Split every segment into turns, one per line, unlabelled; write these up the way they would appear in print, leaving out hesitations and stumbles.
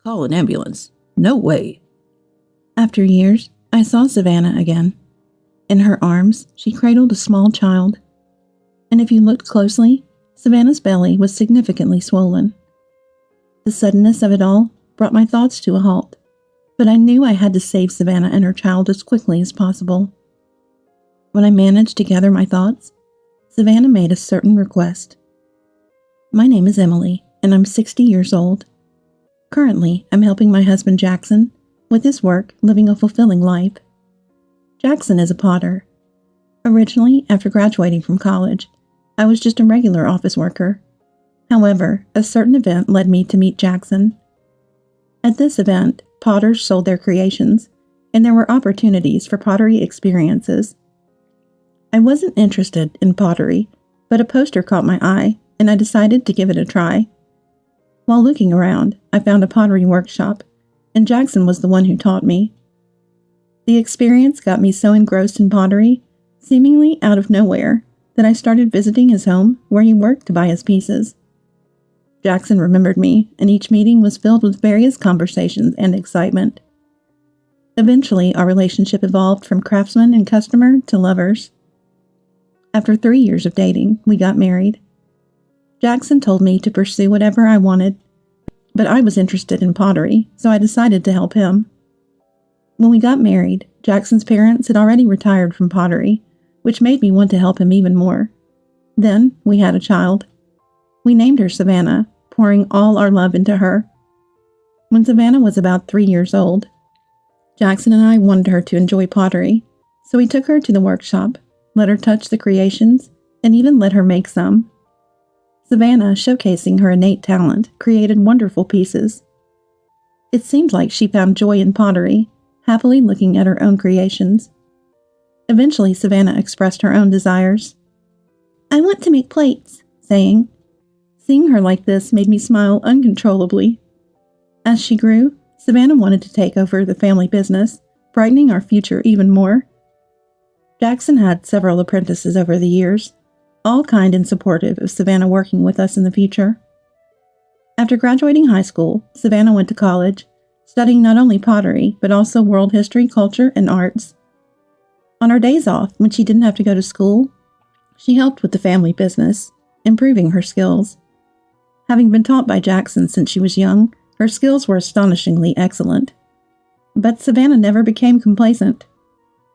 Call an ambulance. No way.
After years, I saw Savannah again. In her arms, she cradled a small child. And if you looked closely, Savannah's belly was significantly swollen. The suddenness of it all brought my thoughts to a halt, but I knew I had to save Savannah and her child as quickly as possible. When I managed to gather my thoughts, Savannah made a certain request. My name is Emily, and I'm 60 years old. Currently, I'm helping my husband Jackson with his work living a fulfilling life. Jackson is a potter. Originally, after graduating from college, I was just a regular office worker. However, a certain event led me to meet Jackson. At this event, potters sold their creations, and there were opportunities for pottery experiences. I wasn't interested in pottery, but a poster caught my eye, and I decided to give it a try. While looking around, I found a pottery workshop, and Jackson was the one who taught me. The experience got me so engrossed in pottery, seemingly out of nowhere, that I started visiting his home where he worked to buy his pieces. Jackson remembered me, and each meeting was filled with various conversations and excitement. Eventually, our relationship evolved from craftsman and customer to lovers. After 3 years of dating, we got married. Jackson told me to pursue whatever I wanted, but I was interested in pottery, so I decided to help him. When we got married, Jackson's parents had already retired from pottery, which made me want to help him even more. Then we had a child. We named her Savannah, pouring all our love into her. When Savannah was about 3 years old, Jackson and I wanted her to enjoy pottery, so we took her to the workshop, let her touch the creations, and even let her make some. Savannah, showcasing her innate talent, created wonderful pieces. It seemed like she found joy in pottery, happily looking at her own creations. Eventually, Savannah expressed her own desires. "I want to make plates," saying. Seeing her like this made me smile uncontrollably. As she grew, Savannah wanted to take over the family business, brightening our future even more. Jackson had several apprentices over the years, all kind and supportive of Savannah working with us in the future. After graduating high school, Savannah went to college, studying not only pottery, but also world history, culture, and arts. On her days off, when she didn't have to go to school, she helped with the family business, improving her skills. Having been taught by Jackson since she was young, her skills were astonishingly excellent. But Savannah never became complacent.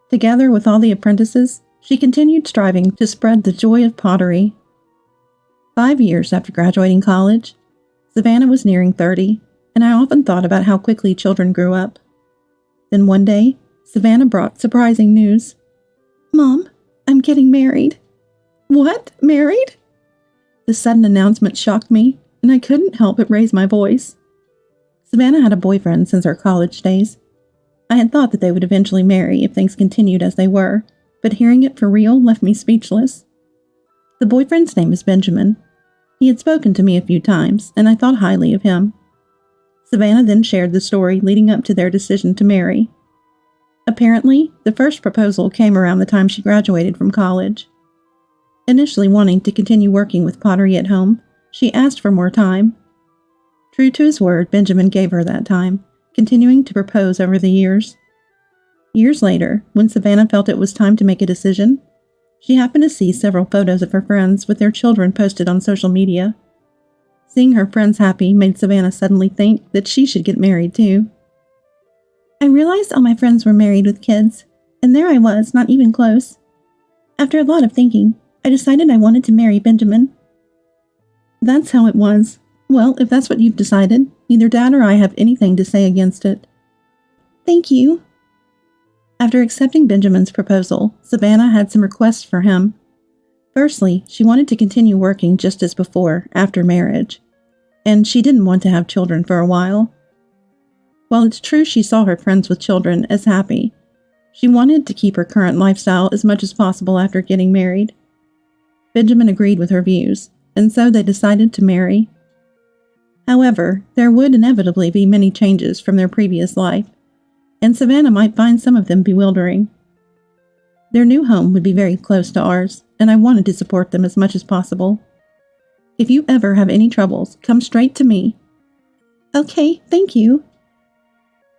Together with all the apprentices, she continued striving to spread the joy of pottery. 5 years after graduating college, Savannah was nearing 30, and I often thought about how quickly children grew up. Then one day, Savannah brought surprising news. "Mom, I'm getting married." "What? Married?" The sudden announcement shocked me, and I couldn't help but raise my voice. Savannah had a boyfriend since her college days. I had thought that they would eventually marry if things continued as they were, but hearing it for real left me speechless. The boyfriend's name is Benjamin. He had spoken to me a few times, and I thought highly of him. Savannah then shared the story leading up to their decision to marry. Apparently, the first proposal came around the time she graduated from college. Initially wanting to continue working with pottery at home, she asked for more time. True to his word, Benjamin gave her that time, continuing to propose over the years. Years later, when Savannah felt it was time to make a decision, she happened to see several photos of her friends with their children posted on social media. Seeing her friends happy made Savannah suddenly think that she should get married too. "I realized all my friends were married with kids, and there I was, not even close. After a lot of thinking, I decided I wanted to marry Benjamin." "That's how it was. Well, if that's what you've decided, neither Dad or I have anything to say against it." "Thank you." After accepting Benjamin's proposal, Savannah had some requests for him. Firstly, she wanted to continue working just as before, after marriage, and she didn't want to have children for a while. While it's true she saw her friends with children as happy, she wanted to keep her current lifestyle as much as possible after getting married. Benjamin agreed with her views, and so they decided to marry. However, there would inevitably be many changes from their previous life, and Savannah might find some of them bewildering. Their new home would be very close to ours, and I wanted to support them as much as possible. "If you ever have any troubles, come straight to me." Okay, thank you.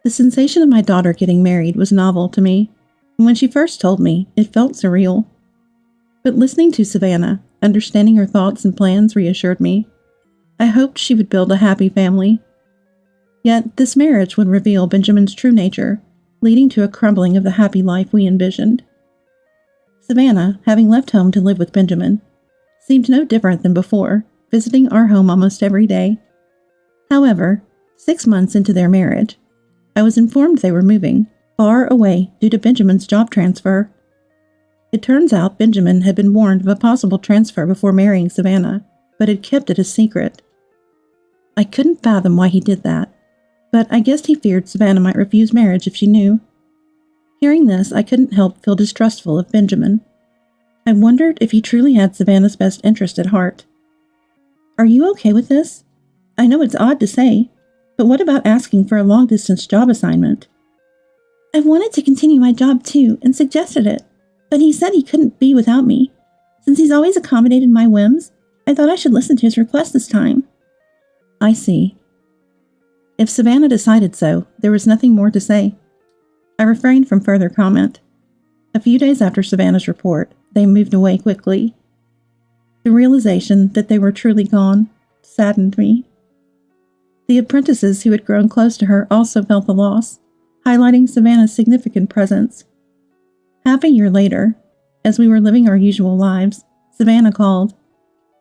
The sensation of my daughter getting married was novel to me, and when she first told me, it felt surreal. But listening to Savannah, understanding her thoughts and plans reassured me. I hoped she would build a happy family. Yet this marriage would reveal Benjamin's true nature, leading to a crumbling of the happy life we envisioned. Savannah, having left home to live with Benjamin, seemed no different than before, visiting our home almost every day. However, 6 months into their marriage, I was informed they were moving far away due to Benjamin's job transfer. It turns out Benjamin had been warned of a possible transfer before marrying Savannah, but had kept it a secret. I couldn't fathom why he did that, but I guessed he feared Savannah might refuse marriage if she knew. Hearing this, I couldn't help feel distrustful of Benjamin. I wondered if he truly had Savannah's best interest at heart. Are you okay with this? I know it's odd to say, but what about asking for a long-distance job assignment? I wanted to continue my job too and suggested it, but he said he couldn't be without me. Since he's always accommodated my whims, I thought I should listen to his request this time. I see. If Savannah decided so, there was nothing more to say. I refrained from further comment. A few days after Savannah's report, they moved away quickly. The realization that they were truly gone saddened me. The apprentices who had grown close to her also felt the loss, highlighting Savannah's significant presence. Half a year later, as we were living our usual lives, Savannah called.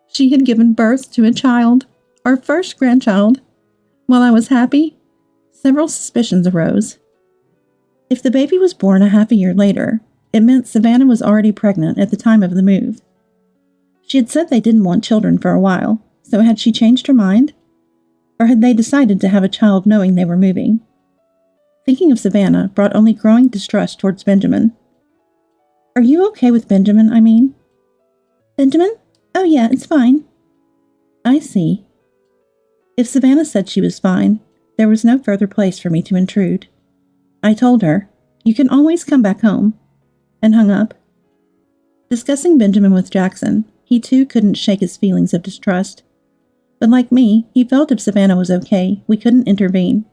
She had given birth to a child, our first grandchild. While I was happy, several suspicions arose. If the baby was born a half a year later, it meant Savannah was already pregnant at the time of the move. She had said they didn't want children for a while, so had she changed her mind? Or had they decided to have a child knowing they were moving? Thinking of Savannah brought only growing distrust towards Benjamin. Are you okay with Benjamin, I mean? Benjamin? Oh yeah, it's fine. I see. If Savannah said she was fine, there was no further place for me to intrude. I told her, "You can always come back home," and hung up. Discussing Benjamin with Jackson, he too couldn't shake his feelings of distrust. But like me, he felt if Savannah was okay, we couldn't intervene.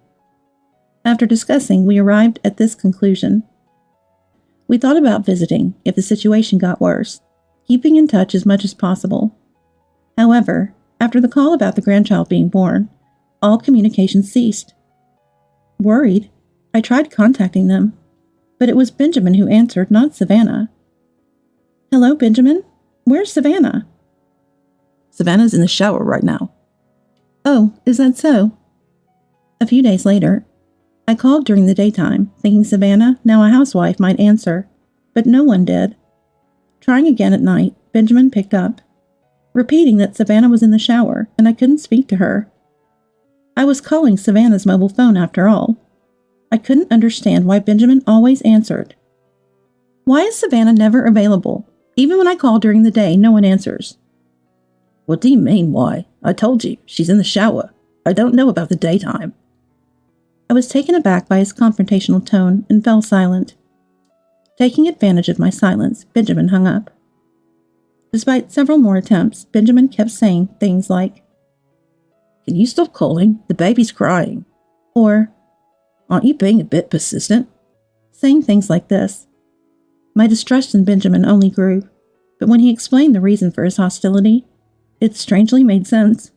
After discussing, we arrived at this conclusion. We thought about visiting if the situation got worse, keeping in touch as much as possible. However, after the call about the grandchild being born, all communication ceased. Worried, I tried contacting them, but it was Benjamin who answered, not Savannah. Hello, Benjamin? Where's Savannah?
Savannah's in the shower right now.
Oh, is that so? A few days later, I called during the daytime, thinking Savannah, now a housewife, might answer, but no one did. Trying again at night, Benjamin picked up, repeating that Savannah was in the shower and I couldn't speak to her. I was calling Savannah's mobile phone after all. I couldn't understand why Benjamin always answered. Why is Savannah never available? Even when I call during the day, no one answers.
What do you mean, why? I told you, she's in the shower. I don't know about the daytime.
I was taken aback by his confrontational tone and fell silent. Taking advantage of my silence, Benjamin hung up. Despite several more attempts, Benjamin kept saying things like, "Can you stop calling? The baby's crying." Or, "Aren't you being a bit persistent?" Saying things like this. My distrust in Benjamin only grew, but when he explained the reason for his hostility, it strangely made sense.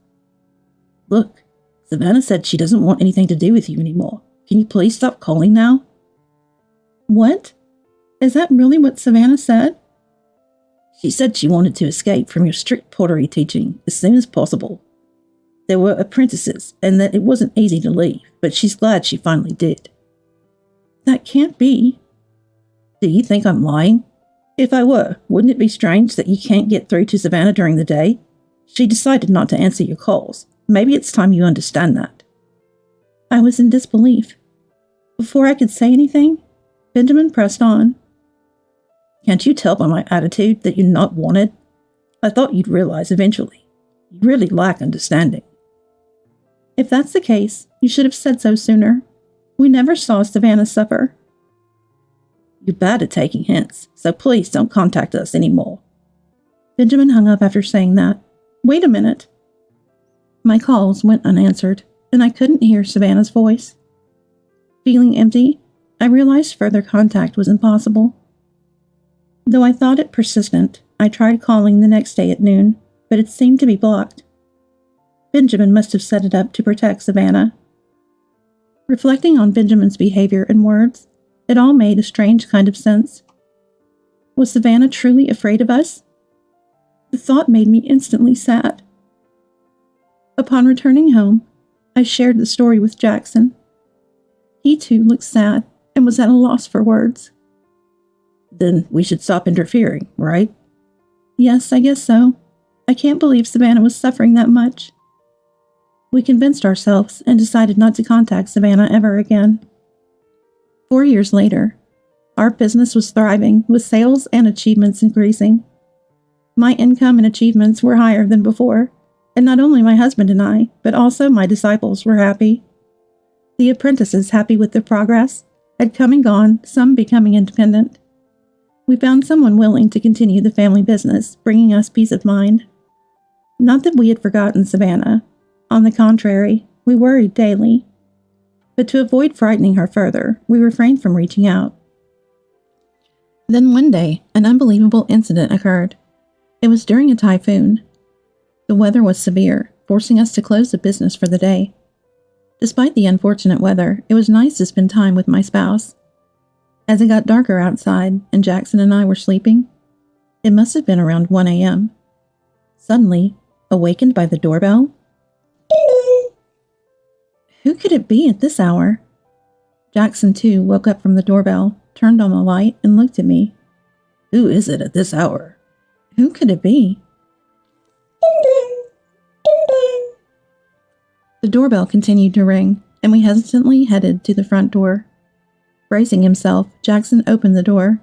Look, Savannah said she doesn't want anything to do with you anymore. Can you please stop calling now?
What? Is that really what Savannah said?
She said she wanted to escape from your strict pottery teaching as soon as possible. There were apprentices, and that it wasn't easy to leave, but she's glad she finally did.
That can't be.
Do you think I'm lying? If I were, wouldn't it be strange that you can't get through to Savannah during the day? She decided not to answer your calls. Maybe it's time you understand that.
I was in disbelief. Before I could say anything, Benjamin pressed on.
Can't you tell by my attitude that you're not wanted? I thought you'd realize eventually. You really lack understanding.
If that's the case, you should have said so sooner. We never saw Savannah suffer.
You're bad at taking hints, so please don't contact us anymore.
Benjamin hung up after saying that. Wait a minute. My calls went unanswered.
and I couldn't hear Savannah's voice. Feeling empty, I realized further contact was impossible. Though I thought it persistent, I tried calling the next day at noon, but it seemed to be blocked. Benjamin must have set it up to protect Savannah. Reflecting on Benjamin's behavior and words, it all made a strange kind of sense. Was Savannah truly afraid of us? The thought made me instantly sad. Upon returning home, I shared the story with Jackson. He too looked sad and was at a loss for words. Then we should stop interfering, right? Yes, I guess so. I can't believe Savannah was suffering that much. We convinced ourselves and decided not to contact Savannah ever again. 4 years later, our business was thriving with sales and achievements increasing. My income and achievements were higher than before, and not only my husband and I, but also my disciples were happy. The apprentices, happy with their progress, had come and gone, some becoming independent. We found someone willing to continue the family business, bringing us peace of mind. Not that we had forgotten Savannah. On the contrary, we worried daily. But to avoid frightening her further, we refrained from reaching out. Then one day, an unbelievable incident occurred. It was during a typhoon. The weather was severe, forcing us to close the business for the day. Despite the unfortunate weather, it was nice to spend time with my spouse. As it got darker outside and Jackson and I were sleeping, it must have been around 1 a.m. Suddenly, awakened by the doorbell, who could it be at this hour? Jackson, too, woke up from the doorbell, turned on the light, and looked at me. Who is it at this hour? Who could it be? The doorbell continued to ring, and we hesitantly headed to the front door. Bracing himself, Jackson opened the door,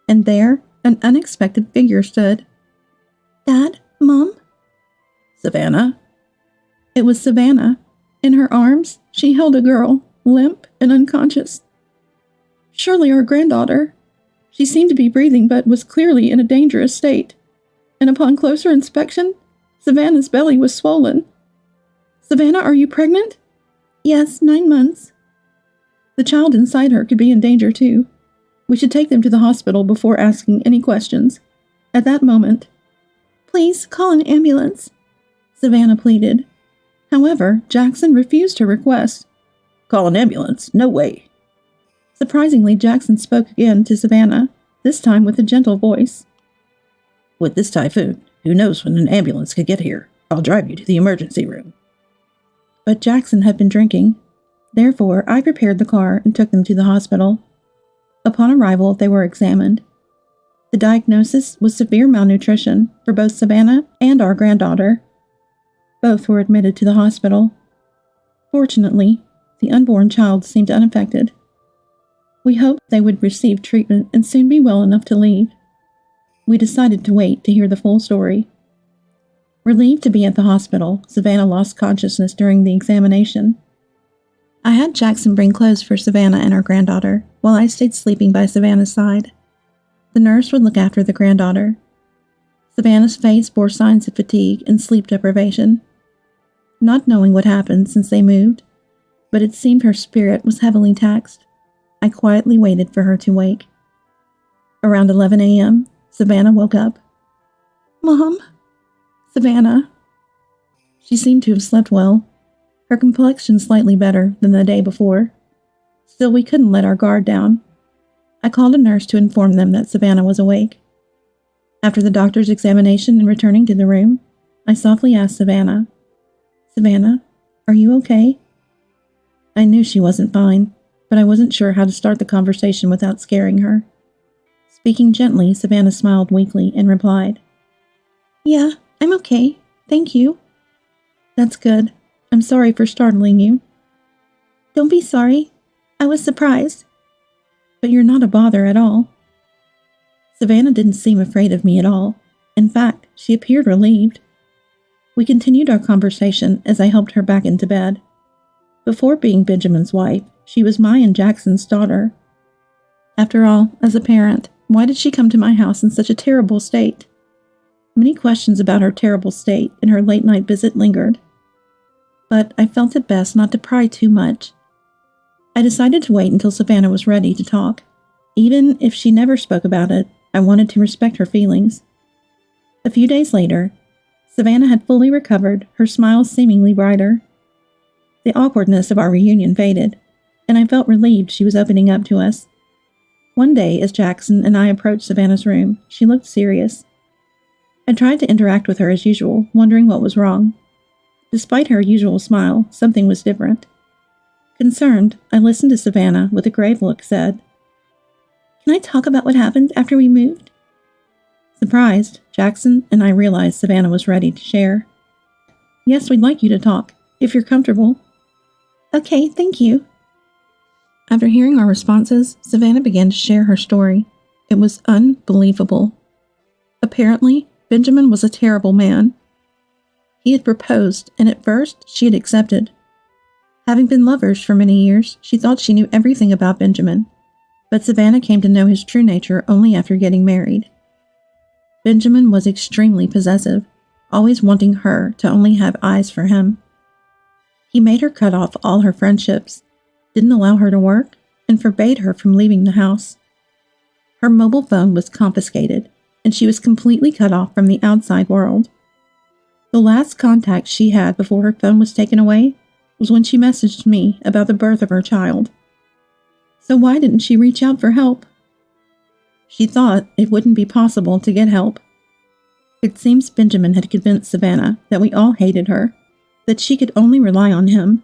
and there an unexpected figure stood. Dad? Mom? Savannah? It was Savannah. In her arms, she held a girl, limp and unconscious. Surely our granddaughter. She seemed to be breathing, but was clearly in a dangerous state. And upon closer inspection, Savannah's belly was swollen. Savannah, are you pregnant? Yes, 9 months. The child inside her could be in danger too. We should take them to the hospital before asking any questions. At that moment, please call an ambulance, Savannah pleaded. However, Jackson refused her request. Call an ambulance? No way. Surprisingly, Jackson spoke again to Savannah, this time with a gentle voice. With this typhoon, who knows when an ambulance could get here? I'll drive you to the emergency room. But Jackson had been drinking. Therefore, I prepared the car and took them to the hospital. Upon arrival, they were examined. The diagnosis was severe malnutrition for both Savannah and our granddaughter. Both were admitted to the hospital. Fortunately, the unborn child seemed unaffected. We hoped they would receive treatment and soon be well enough to leave. We decided to wait to hear the full story. Relieved to be at the hospital, Savannah lost consciousness during the examination. I had Jackson bring clothes for Savannah and our granddaughter, while I stayed sleeping by Savannah's side. The nurse would look after the granddaughter. Savannah's face bore signs of fatigue and sleep deprivation. Not knowing what happened since they moved, but it seemed her spirit was heavily taxed, I quietly waited for her to wake. Around 11 a.m., Savannah woke up. Mom? Savannah. She seemed to have slept well, her complexion slightly better than the day before. Still, we couldn't let our guard down. I called a nurse to inform them that Savannah was awake. After the doctor's examination and returning to the room, I softly asked Savannah, Savannah, are you okay? I knew she wasn't fine, but I wasn't sure how to start the conversation without scaring her. Speaking gently, Savannah smiled weakly and replied, Yeah, I'm okay, thank you. That's good. I'm sorry for startling you. Don't be sorry. I was surprised. But you're not a bother at all. Savannah didn't seem afraid of me at all. In fact, she appeared relieved. We continued our conversation as I helped her back into bed. Before being Benjamin's wife, she was my and Jackson's daughter. After all, as a parent, why did she come to my house in such a terrible state? Many questions about her terrible state and her late-night visit lingered. but I felt it best not to pry too much. I decided to wait until Savannah was ready to talk. Even if she never spoke about it, I wanted to respect her feelings. A few days later, Savannah had fully recovered, her smile seemingly brighter. The awkwardness of our reunion faded, and I felt relieved she was opening up to us. One day, as Jackson and I approached Savannah's room, she looked serious. I tried to interact with her as usual, wondering what was wrong. Despite her usual smile, something was different. Concerned, I listened to Savannah with a grave look, said, "Can I talk about what happened after we moved?" Surprised, Jackson and I realized Savannah was ready to share. "Yes, we'd like you to talk, if you're comfortable." "Okay, thank you." After hearing our responses, Savannah began to share her story. It was unbelievable. Apparently, Benjamin was a terrible man. He had proposed, and at first she had accepted. Having been lovers for many years, she thought she knew everything about Benjamin, but Savannah came to know his true nature only after getting married. Benjamin was extremely possessive, always wanting her to only have eyes for him. He made her cut off all her friendships, didn't allow her to work, and forbade her from leaving the house. Her mobile phone was confiscated, and she was completely cut off from the outside world. The last contact she had before her phone was taken away was when she messaged me about the birth of her child. So why didn't she reach out for help? She thought it wouldn't be possible to get help. It seems Benjamin had convinced Savannah that we all hated her, that she could only rely on him.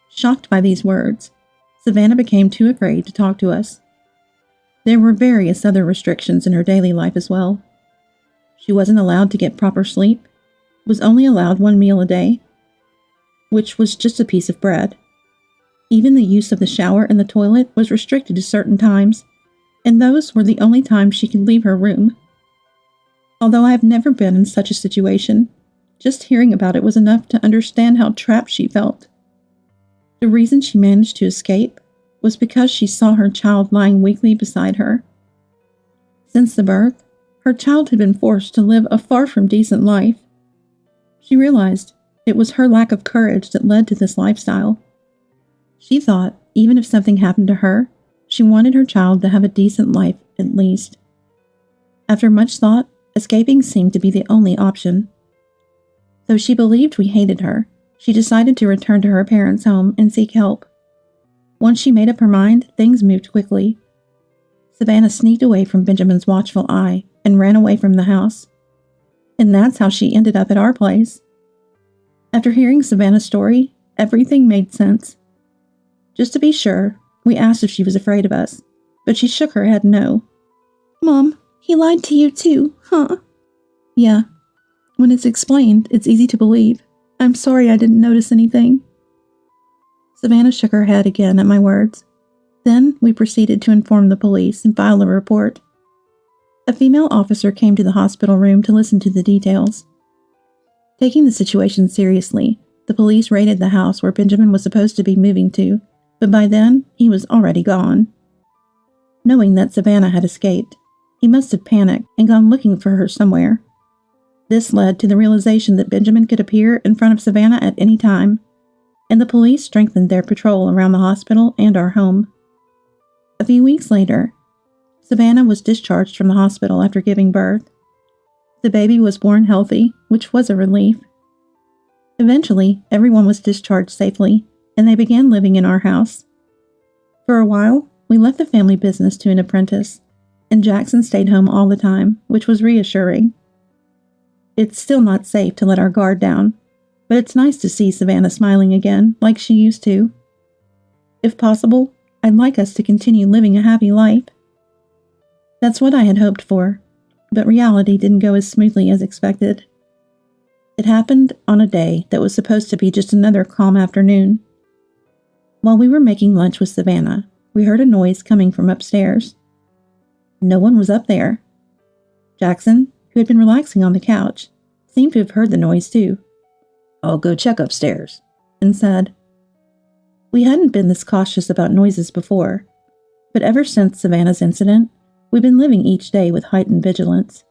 Shocked by these words, Savannah became too afraid to talk to us. There were various other restrictions in her daily life as well. She wasn't allowed to get proper sleep, was only allowed 1 meal a day, which was just a piece of bread. Even the use of the shower and the toilet was restricted to certain times, and those were the only times she could leave her room. Although I have never been in such a situation, just hearing about it was enough to understand how trapped she felt. The reason she managed to escape was because she saw her child lying weakly beside her. Since the birth, her child had been forced to live a far from decent life. She realized it was her lack of courage that led to this lifestyle. She thought, even if something happened to her, she wanted her child to have a decent life at least. After much thought, escaping seemed to be the only option. Though she believed we hated her, she decided to return to her parents' home and seek help. Once she made up her mind, things moved quickly. Savannah sneaked away from Benjamin's watchful eye and ran away from the house. And that's how she ended up at our place. After hearing Savannah's story, everything made sense. Just to be sure, we asked if she was afraid of us, but she shook her head no. "Mom, he lied to you too, huh?" "Yeah. When it's explained, it's easy to believe. I'm sorry I didn't notice anything." Savannah shook her head again at my words. Then we proceeded to inform the police and file a report. A female officer came to the hospital room to listen to the details. Taking the situation seriously, the police raided the house where Benjamin was supposed to be moving to, but by then he was already gone. Knowing that Savannah had escaped, he must have panicked and gone looking for her somewhere. This led to the realization that Benjamin could appear in front of Savannah at any time, and the police strengthened their patrol around the hospital and our home. A few weeks later, Savannah was discharged from the hospital after giving birth. The baby was born healthy, which was a relief. Eventually, everyone was discharged safely, and they began living in our house. For a while, we left the family business to an apprentice, and Jackson stayed home all the time, which was reassuring. It's still not safe to let our guard down, but it's nice to see Savannah smiling again, like she used to. If possible, I'd like us to continue living a happy life. That's what I had hoped for, but reality didn't go as smoothly as expected. It happened on a day that was supposed to be just another calm afternoon. While we were making lunch with Savannah, we heard a noise coming from upstairs. No one was up there. Jackson, who had been relaxing on the couch, seemed to have heard the noise too. "I'll go check upstairs," and said. We hadn't been this cautious about noises before, but ever since Savannah's incident, we've been living each day with heightened vigilance.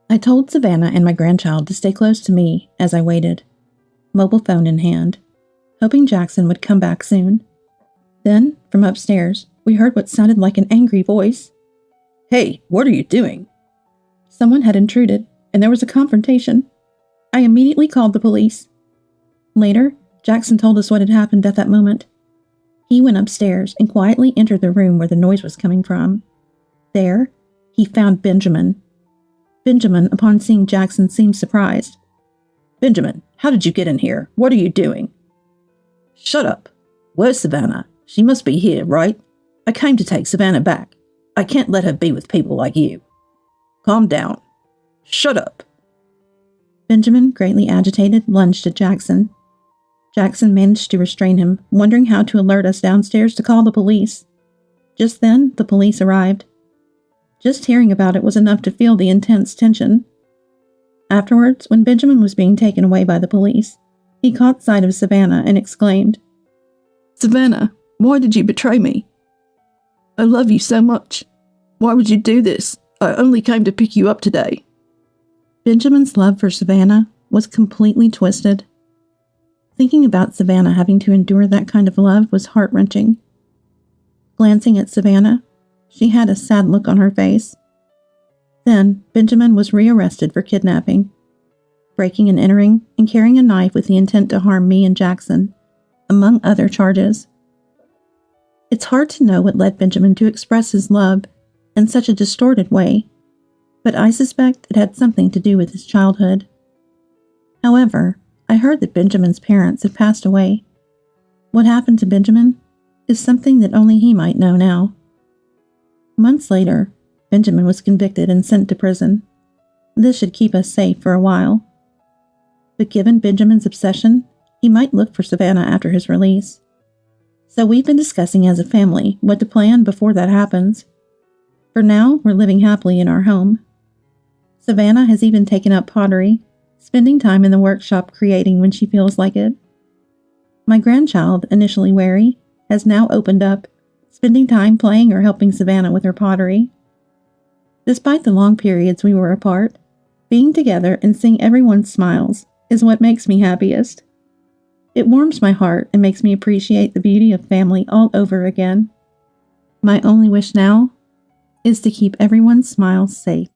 I told Savannah and my grandchild to stay close to me as I waited.
mobile phone in hand, hoping Jackson would come back soon. Then, from upstairs, we heard what sounded like an angry voice.
"Hey, what are you doing?"
Someone had intruded, and there was a confrontation. I immediately called the police. Later, Jackson told us what had happened at that moment. He went upstairs and quietly entered the room where the noise was coming from. There, he found Benjamin. Benjamin, upon seeing Jackson, seemed surprised.
"Benjamin, how did you get in here? What are you doing?" "Shut up. Where's Savannah? She must be here, right? I came to take Savannah back. I can't let her be with people like you." "Calm down. Shut up."
Benjamin, greatly agitated, lunged at Jackson. Jackson managed to restrain him, wondering how to alert us downstairs to call the police. Just then, the police arrived. Just hearing about it was enough to feel the intense tension. Afterwards, when Benjamin was being taken away by the police, he caught sight of Savannah and exclaimed,
"Savannah, why did you betray me? I love you so much. Why would you do this? I only came to pick you up today."
Benjamin's love for Savannah was completely twisted. Thinking about Savannah having to endure that kind of love was heart-wrenching. Glancing at Savannah, she had a sad look on her face. Then, Benjamin was rearrested for kidnapping, breaking and entering, and carrying a knife with the intent to harm me and Jackson, among other charges. It's hard to know what led Benjamin to express his love in such a distorted way, but I suspect it had something to do with his childhood. However, I heard that Benjamin's parents had passed away. What happened to Benjamin is something that only he might know now. Months later, Benjamin was convicted and sent to prison. This should keep us safe for a while. But given Benjamin's obsession, he might look for Savannah after his release. So we've been discussing as a family what to plan before that happens. For now, we're living happily in our home. Savannah has even taken up pottery, spending time in the workshop creating when she feels like it. My grandchild, initially wary, has now opened up, spending time playing or helping Savannah with her pottery. Despite the long periods we were apart, being together and seeing everyone's smiles is what makes me happiest. It warms my heart and makes me appreciate the beauty of family all over again. My only wish now is to keep everyone's smiles safe.